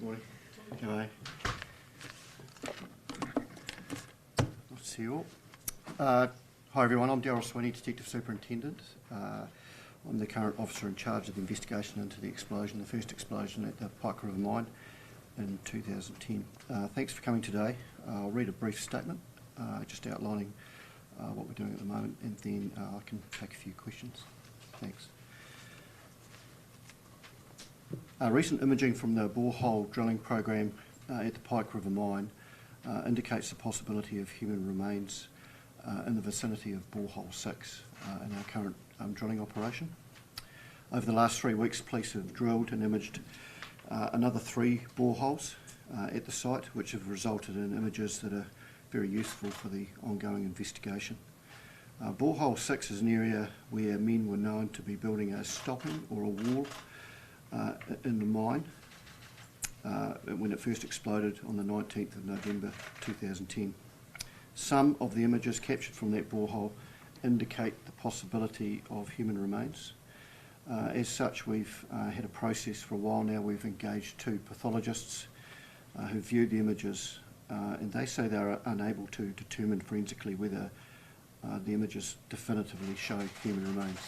Morning. G'day. Nice to see you all. Hi everyone, I'm Darryl Sweeney, Detective Superintendent. I'm the current officer in charge of the investigation into the explosion, the first explosion at the Pike River mine in 2010. Thanks for coming today. I'll read a brief statement just outlining what we're doing at the moment, and then I can take a few questions. Thanks. Recent imaging from the borehole drilling program at the Pike River mine indicates the possibility of human remains in the vicinity of Borehole 6 in our current drilling operation. Over the last 3 weeks, police have drilled and imaged another 3 boreholes at the site, which have resulted in images that are very useful for the ongoing investigation. Borehole 6 is an area where men were known to be building a stopping or a wall in the mine when it first exploded on the 19th of November 2010. Some of the images captured from that borehole indicate the possibility of human remains. As such, we've had a process for a while now. We've engaged 2 pathologists who viewed the images, and they say they're unable to determine forensically whether the images definitively show human remains.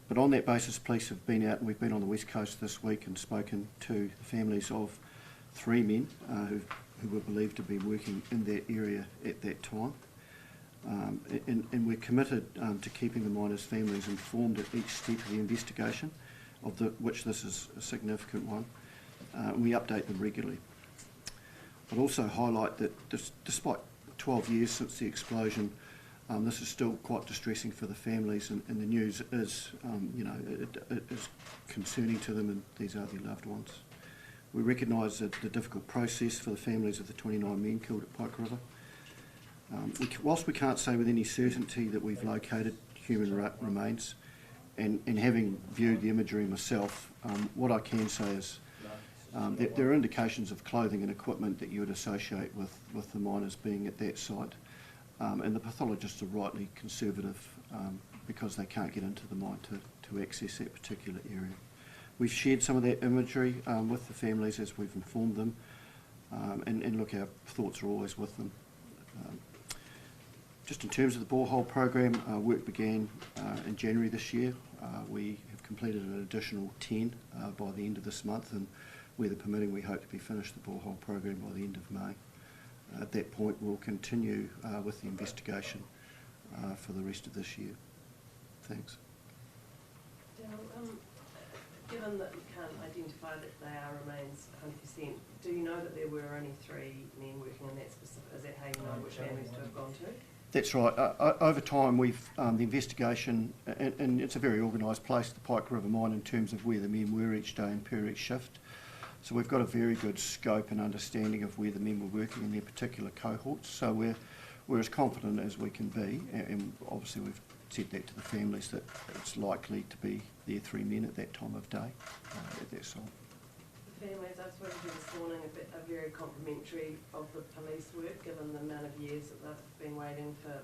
But on that basis, police have been out, and we've been on the West Coast this week and spoken to the families of 3 men who were believed to be working in that area at that time. And we're committed to keeping the miners' families informed at each step of the investigation, of which this is a significant one. We update them regularly. I'd also highlight that despite 12 years since the explosion, this is still quite distressing for the families, and the news is, it is concerning to them, and these are their loved ones. We recognise the difficult process for the families of the 29 men killed at Pike River. Whilst we can't say with any certainty that we've located human remains, and having viewed the imagery myself, what I can say is that there are indications of clothing and equipment that you would associate with the miners being at that site. And the pathologists are rightly conservative because they can't get into the mine to access that particular area. We've shared some of that imagery with the families as we've informed them, and look, our thoughts are always with them. Just in terms of the borehole program, work began in January this year. We have completed an additional 10 by the end of this month, and weather permitting, we hope to be finished the borehole program by the end of May. At that point, we'll continue with the investigation for the rest of this year. Thanks. Given that you can't identify that they are remains 100%, do you know that there were only 3 men working in that specific? Is that how you know which families to have gone to? That's right. Over time, we've the investigation, and it's a very organised place, the Pike River mine, in terms of where the men were each day and per each shift. So we've got a very good scope and understanding of where the men were working in their particular cohorts. So we're as confident as we can be, and obviously we've said that to the families that it's likely to be their 3 men at that time of day at their site. The families I've spoken to this morning are very complimentary of the police work, given the amount of years that they've been waiting for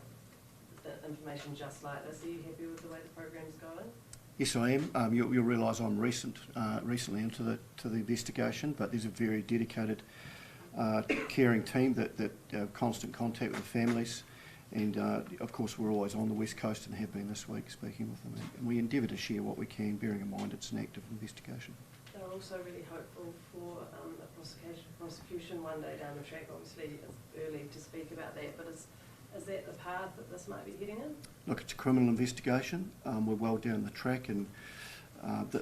the information just like this. Are you happy with the way the program's going? Yes, I am. You'll realise I'm recently into the investigation, but there's a very dedicated, caring team that have constant contact with the families, and of course we're always on the West Coast and have been this week speaking with them, and we endeavour to share what we can, bearing in mind it's an active investigation. They're also really hopeful for a prosecution one day down the track. Obviously it's early to speak about that, but is that the path that this might be heading in? Look, it's a criminal investigation. We're well down the track, and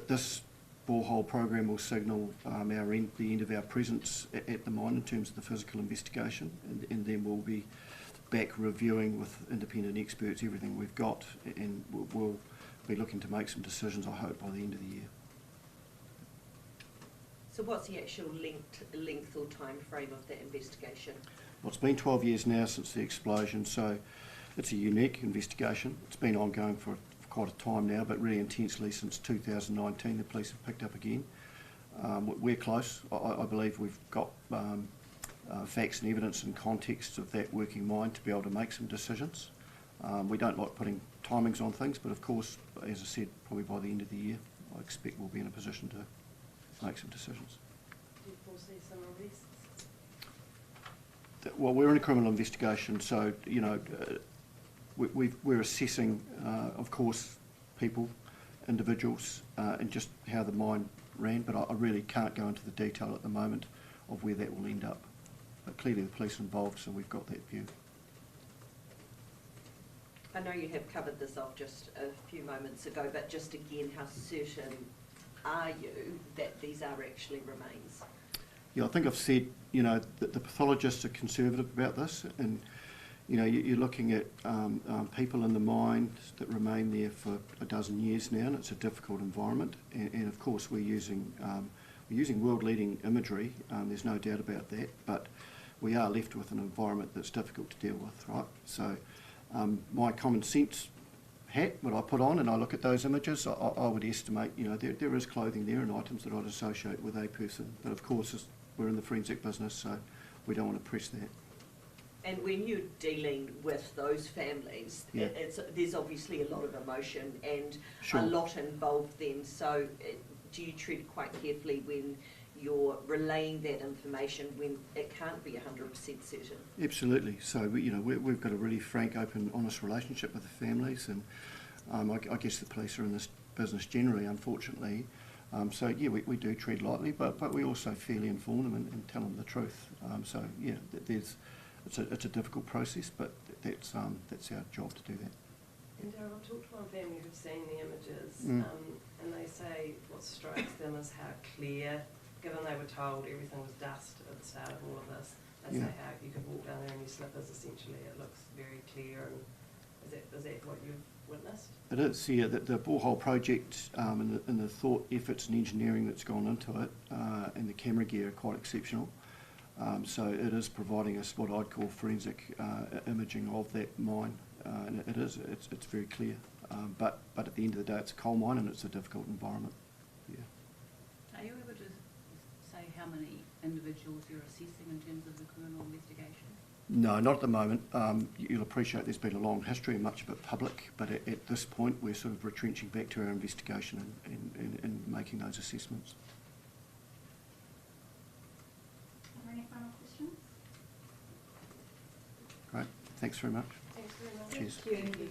this borehole program will signal the end of our presence at the mine in terms of the physical investigation, and then we'll be back reviewing with independent experts everything we've got, and we'll be looking to make some decisions, I hope, by the end of the year. So what's the actual length or time frame of that investigation? Well, it's been 12 years now since the explosion, so it's a unique investigation. It's been ongoing for quite a time now, but really intensely since 2019. The police have picked up again. We're close. I believe we've got facts and evidence and context of that working mine to be able to make some decisions. We don't like putting timings on things, but of course, as I said, probably by the end of the year, I expect we'll be in a position to make some decisions. Do you foresee some arrests? Well, we're in a criminal investigation, so, we're assessing, of course, people, individuals, and just how the mine ran, but I really can't go into the detail at the moment of where that will end up. But clearly the police are involved, so we've got that view. I know you have covered this off just a few moments ago, but just again, how certain are you that these are actually remains? Yeah, I think I've said, that the pathologists are conservative about this, and, you're looking at people in the mine that remain there for a dozen years now, and it's a difficult environment, and of course we're using world-leading imagery, there's no doubt about that, but we are left with an environment that's difficult to deal with, right? So my common sense hat, what I put on and I look at those images, I would estimate, there is clothing there and items that I'd associate with a person, but of course we're in the forensic business, so we don't want to press that. And when you're dealing with those families, Yeah. There's obviously a lot of emotion and Sure. a lot involved then. So do you tread quite carefully when you're relaying that information when it can't be 100% certain? Absolutely. So we've got a really frank, open, honest relationship with the families, and I guess the police are in this business generally, unfortunately. So yeah, we do tread lightly, but we also fairly inform them and tell them the truth. So yeah, it's a difficult process, but that's our job to do that. And Darryl, I've talked to one family who've seen the images, Mm. and they say what strikes them is how clear, given they were told everything was dust at the start of all of this, they Yeah. say how you could walk down there in your slippers, essentially, it looks very clear, and is that what you've witnessed? It is, yeah. The Borehole project and the thought efforts and engineering that's gone into it and the camera gear are quite exceptional. So it is providing us what I'd call forensic imaging of that mine, and it's very clear. But at the end of the day, it's a coal mine and it's a difficult environment. Yeah. Are you able to say how many individuals you're assessing in terms of the criminal investigation? No, not at the moment. You'll appreciate there's been a long history and much of it public, but at this point we're sort of retrenching back to our investigation and making those assessments. Are there any final questions? Great, thanks very much. Thanks very much. Cheers. Thank you.